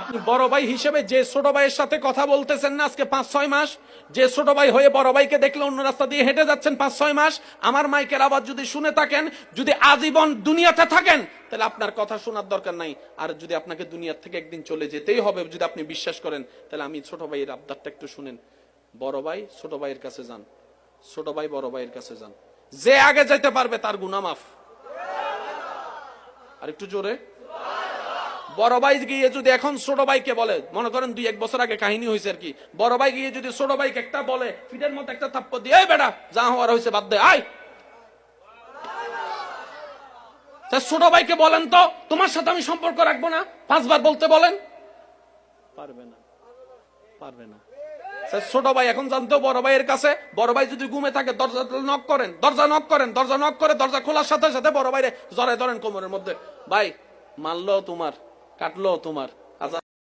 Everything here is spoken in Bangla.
আপনি বড় ভাই হিসেবে যে ছোট ভাইয়ের সাথে কথা বলতেছেন না আজকে 5-6 মাস, যে ছোট ভাই হয়ে বড় ভাইকে দেখলে অন্য রাস্তা দিয়ে হেঁটে যাচ্ছেন 5-6 মাস, আমার মাইকের আওয়াজ যদি শুনে থাকেন, যদি আজীবন দুনিয়াতে থাকেন, তাহলে আপনার কথা শোনার দরকার নাই। আর যদি আপনাকে দুনিয়ার থেকে একদিন চলে যেতেই হবে, যদি আপনি বিশ্বাস করেন, তাহলে আমি ছোট ভাইয়ের আবদারটা একটু শুনেন। বড় ভাই ছোট ভাইয়ের কাছে যান, ছোট ভাই বড় ভাইয়ের কাছে যান। যে আগে যাইতে পারবে তার গুনাহ মাফ। আর একটু জোরে। বড় ভাই গিয়ে যদি এখন ছোট ভাইকে বলে, মনে করেন 2-1 বছর আগে কাহিনী হয়েছে আর কি, বড় ভাই গিয়ে যদি ছোট ভাইকে একটা বলে, পিঠের মধ্যে একটা থাপ্পড় দিয়ে, এই বেটা যা হওয়ার হয়েছে বাদ দে, আয়। ছোট ভাইকে বলেন তো, তোমার সাথে আমি সম্পর্ক রাখবো না, 5 বার বলতে বলেন, পারবে না, পারবে না। ছোট ভাই এখন জানতো বড় ভাইয়ের কাছে, বড় ভাই যদি ঘুমে থাকে দরজা নক করেন, দরজা নক করেন, দরজা নক করে দরজা খোলার সাথে সাথে বড় ভাইরে জড়ায় ধরেন কোমরের মধ্যে, ভাই মারলো তোমার, কাটলো তোমার,